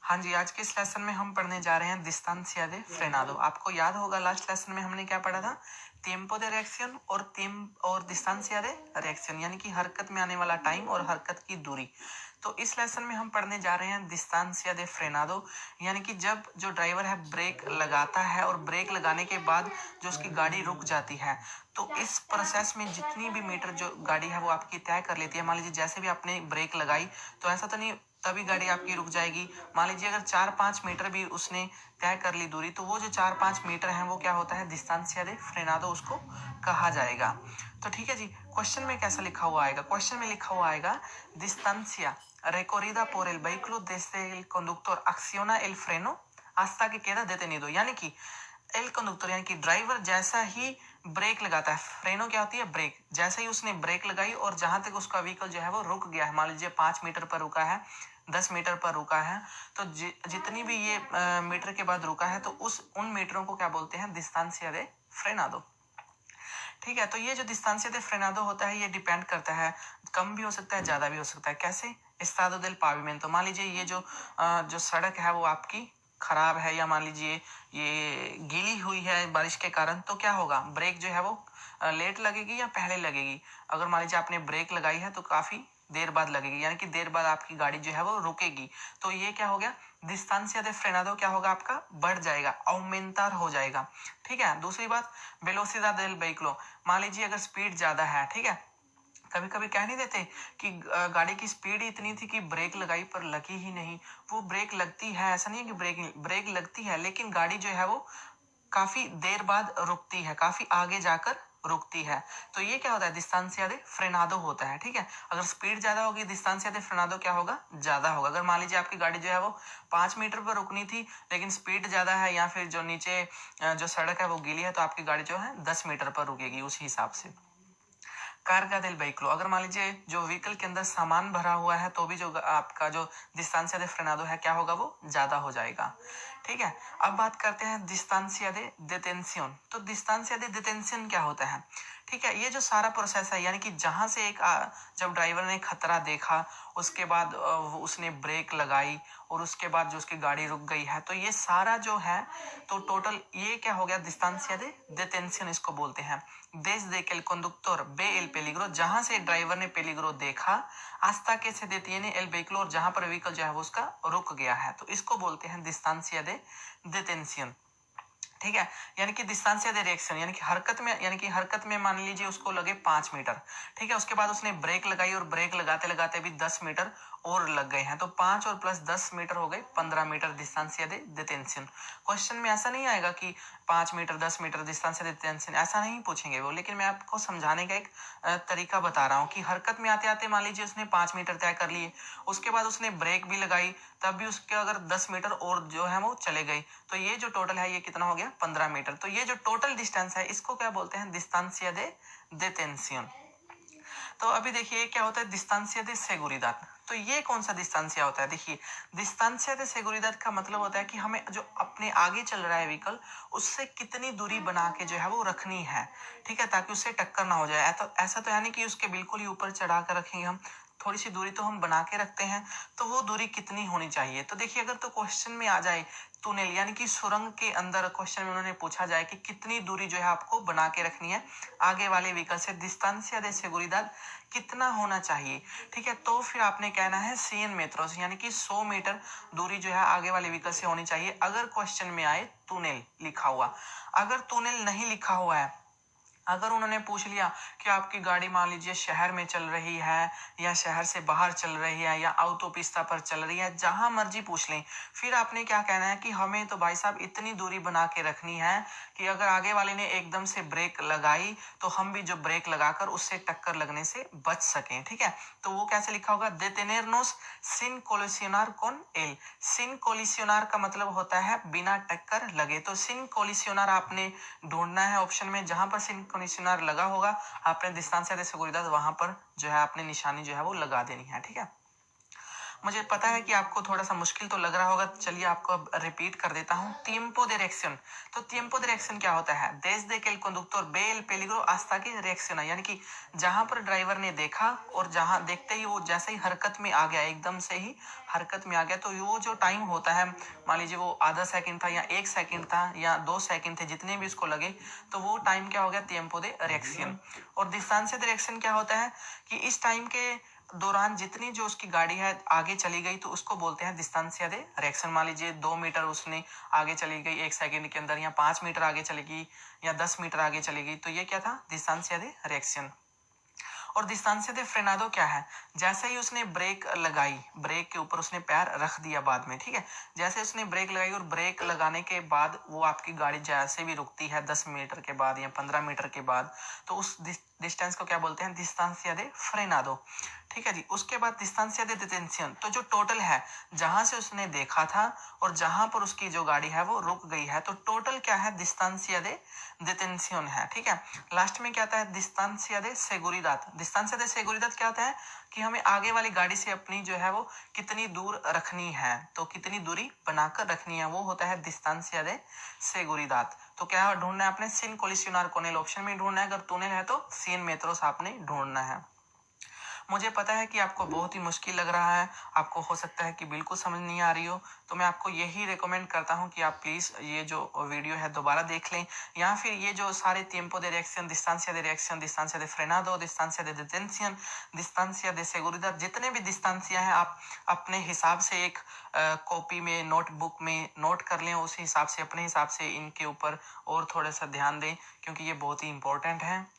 हाँ जी, आज के इस लेसन में हम पढ़ने जा रहे हैं distancia de frenado। आपको याद होगा लास्ट लेसन में हमने क्या पढ़ा था? tiempo de reacción और distancia de reacción, यानी कि हरकत में आने वाला टाइम और हरकत की दूरी। तो इस लेसन में हम पढ़ने जा रहे हैं distancia de frenado, यानी कि जब जो ड्राइवर है ब्रेक लगाता है और ब्रेक लगाने के बाद जो उसकी गाड़ी रुक जाती है, तो इस प्रोसेस में जितनी भी मीटर जो गाड़ी है वो आपकी तय कर लेती है। मान लीजिए जैसे भी आपने ब्रेक लगाई तो ऐसा तो नहीं तभी गाड़ी आपकी रुक जाएगी। मान लीजिए अगर 4-5 मीटर भी उसने तय कर ली दूरी, तो वो जो 4-5 मीटर है वो क्या होता है? distancia de frenado उसको कहा जाएगा। तो ठीक है जी, क्वेश्चन में कैसा लिखा हुआ आएगा? क्वेश्चन में लिखा हुआ आएगा distancia recorrida por el vehículo desde el conductor acciona el freno hasta que queda detenido, यानी कि एल कंडक्टर यानी कि ड्राइवर जैसा ही ब्रेक लगाता है, फ्रेनो क्या होती है? ब्रेक। जैसे ही उसने ब्रेक लगाई और जहां तक उसका व्हीकल जो है वो रुक गया है, मान लीजिए 5 मीटर पर रुका है, 10 मीटर पर रुका है, तो जितनी भी ये मीटर के बाद रुका है, तो उन मीटरों को क्या बोलते हैं? distancia de frenado। ठीक है, तो ये जो distancia de frenado होता है ये डिपेंड करता है, कम भी हो सकता है, ज्यादा भी हो सकता है। कैसे? estado del pavimento। मान लीजिए ये जो सड़क है वो आपकी खराब है, या मान लीजिए ये गीली हुई है बारिश के कारण, तो क्या होगा? ब्रेक जो है वो लेट लगेगी या पहले लगेगी? अगर मान लीजिए आपने ब्रेक लगाई है तो काफी देर बाद लगेगी, यानी कि देर बाद आपकी गाड़ी जो है वो रुकेगी। तो ये क्या हो गया? distancia de frenado क्या होगा? आपका बढ़ जाएगा, aumentar हो जाएगा। ठीक है, दूसरी बात velocidad del vehículo। मान लीजिए अगर स्पीड ज्यादा है, ठीक है, कभी कभी कह नहीं देते कि गाड़ी की स्पीड इतनी थी कि ब्रेक लगाई पर लगी ही नहीं। वो ब्रेक लगती है, ऐसा नहीं है कि ब्रेक लगती है, लेकिन गाड़ी जो है वो काफी देर बाद रुकती है, काफी आगे जाकर रुकती है। तो ये क्या होता है? distancia de frenado होता है। ठीक है, अगर स्पीड ज्यादा होगी distancia de frenado क्या होगा? ज्यादा होगा। अगर मान लीजिए आपकी गाड़ी जो है वो 5 मीटर पर रुकनी थी लेकिन स्पीड ज्यादा है, या फिर जो नीचे जो सड़क है वो गीली है, तो आपकी गाड़ी जो है 10 मीटर पर रुकेगी उस हिसाब से। कार्गा del vehículo, अगर मान लीजिए जो व्हीकल के अंदर सामान भरा हुआ है तो भी जो आपका जो distancia de frenado है क्या होगा? वो ज्यादा हो जाएगा। ठीक है, अब बात करते हैं distancia de detención। तो distancia de detención क्या होता है? ठीक है, ये जो सारा प्रोसेस है, यानी कि जहां से जब ड्राइवर ने खतरा देखा, उसके बाद उसने ब्रेक लगाई और उसके बाद जो उसकी गाड़ी रुक गई है, तो ये सारा जो है तो टोटल ये क्या हो गया? distancia de detención इसको बोलते हैं। desde que el conductor ve el peligro, जहां से ड्राइवर ने पेलिग्रो देखा, hasta que se detiene el vehículo, और जहां पर व्हीकल जो है वो उसका रुक गया है, तो इसको बोलते हैं distancia de detención। ठीक है, यानी कि distancia de reaction, यानी कि हरकत में मान लीजिए उसको लगे 5 मीटर। ठीक है, उसके बाद उसने ब्रेक लगाई और ब्रेक लगाते लगाते भी 10 मीटर और लग गए हैं, तो 5 और प्लस 10 मीटर हो गए 15 metre distancia de detención। Question में ऐसा नहीं आएगा कि 5 metre 10 metre distancia de detención, ऐसा नहीं पूछेंगे वो, लेकिन मैं आपको समझाने का एक तरीका बता रहा हूँ कि हरकत में आते आते मान लीजिए उसने 5 मीटर तय कर लिए, उसके बाद उसने ब्रेक भी लगाई, तब भी उसके अगर 10 मीटर और जो है वो चले गए, तो ये जो टोटल है ये कितना हो गया? 15 मीटर। तो ये जो टोटल डिस्टेंस है इसको क्या बोलते हैं? distancia de detención। तो अभी देखिए क्या होता है distancia de seguridad। तो ये कौन सा distancia होता है? देखिए distancia de seguridad का मतलब होता है कि हमें जो अपने आगे चल रहा है व्हीकल, उससे कितनी दूरी बना के जो है वो रखनी है। ठीक है, ताकि उससे टक्कर ना हो जाए। ऐसा तो है नहीं कि उसके बिल्कुल ही ऊपर चढ़ा कर रखेंगे हम, थोड़ी सी दूरी तो हम बना के रखते हैं। तो वो दूरी कितनी होनी चाहिए? तो देखिए अगर तो क्वेश्चन में आ जाए टनल यानी कि सुरंग के अंदर, क्वेश्चन में उन्होंने पूछा जाए कि कितनी दूरी जो है आपको बना के रखनी है आगे वाले व्हीकल से, distancia de seguridad कितना होना चाहिए। ठीक है, तो फिर आपने कहना है 100 metros, यानी कि 100 मीटर दूरी जो है आगे वाले व्हीकल से होनी चाहिए, अगर क्वेश्चन में आए टनल लिखा हुआ। अगर टनल नहीं लिखा हुआ है, अगर उन्होंने पूछ लिया कि आपकी गाड़ी मान लीजिए शहर में चल रही है या शहर से बाहर चल रही है या ऑटोपिस्ता पर चल रही है, जहां मर्जी पूछ लें, फिर आपने क्या कहना है कि हमें तो भाई साहब इतनी दूरी बना के रखनी है कि अगर आगे वाले ने एकदम से ब्रेक लगाई तो हम भी जो ब्रेक लगाकर उससे टक्कर लगने से बच सकें। ठीक है, तो वो कैसे लिखा होगा? detenernos sin colisionar con él। sin colisionar का मतलब होता है बिना टक्कर लगे। तो sin colisionar आपने ढूंढना है ऑप्शन में, जहां पर sin colisionar लगा होगा आपने distancia de seguridad वहां पर जो है आपने निशानी जो है वो लगा देनी है। ठीक है, मुझे पता है कि आपको थोड़ा सा मुश्किल तो लग रहा होगा, चलिए आपको अब रिपीट कर देता हूँ। tiempo de reacción, तो tiempo de reacción क्या होता है? desde que el conductor ve el peligro hasta que reacciona, यानी कि जहां पर ड्राइवर ने देखा और जहां देखते ही वो जैसे ही हरकत में आ गया, एकदम से ही हरकत में आ गया, तो वो जो टाइम होता है, मान लीजिए वो आधा सेकंड था या 1 सेकंड था या 2 सेकंड थे, जितने भी उसको लगे, तो वो टाइम क्या हो गया? tiempo de reacción। और distancia de reacción क्या होता है कि इस टाइम के दौरान जितनी जो उसकी गाड़ी है आगे चली गई, तो उसको बोलते हैं डिस्टेंसिया दे रिएक्शन। मान लीजिए 2 मीटर उसने आगे चली गई 1 सेकंड के अंदर, या 5 मीटर आगे चलेगी या 10 मीटर आगे चलेगी, तो ये क्या था? डिस्टेंसिया दे रिएक्शन। और डिस्टेंसिया दे फ्रेनादो क्या है? जैसे ही उसने ब्रेक लगाई, ब्रेक के ऊपर उसने पैर रख दिया बाद में, ठीक है, जैसे उसने ब्रेक लगाई और ब्रेक लगाने के बाद वो आपकी गाड़ी जैसे भी रुकती है 10 मीटर के बाद या 15 मीटर के बाद, तो उस डिस्टेंस को क्या बोलते हैं? डिस्टेंसिया दे फ्रेनादो। ठीक है जी। उसके बाद डिस्टेंसिया दे डिटेंशन, तो जो टोटल है जहां से उसने देखा था और जहां पर उसकी जो गाड़ी है वो रुक गई है, तो टोटल क्या है? डिस्टेंसिया दे डिटेंशन है। ठीक है। लास्ट में क्या आता है? डिस्टेंसिया दे सेगुरिदाद। डिस्टेंसिया दे सेगुरिदाद क्या होता है कि हमें आगे वाली गाड़ी से अपनी जो है वो कितनी दूर रखनी है, तो कितनी दूरी बनाकर रखनी है, वो होता है डिस्टेंसिया दे सेगुरिदाद। तो क्या ढूंढना है आपने? सिन कोलिशनर कोनेल ऑप्शन में ढूंढना है, अगर टूनेल है तो सिन मेट्रोस आपने ढूंढना है। मुझे पता है कि आपको बहुत ही मुश्किल लग रहा है, आपको हो सकता है कि बिल्कुल समझ नहीं आ रही हो, तो मैं आपको यही रिकमेंड करता हूं कि आप प्लीज़ ये जो वीडियो है दोबारा देख लें, या फिर ये जो सारे tiempo de reacción, distancia de reacción, distancia de frenado, distancia de detención, distancia de seguridad, जितने भी distancia हैं आप अपने हिसाब से एक कॉपी में, नोटबुक में नोट कर लें, उस हिसाब से अपने हिसाब से इनके ऊपर और थोड़ा सा ध्यान दें, क्योंकि ये बहुत ही इंपॉर्टेंट है।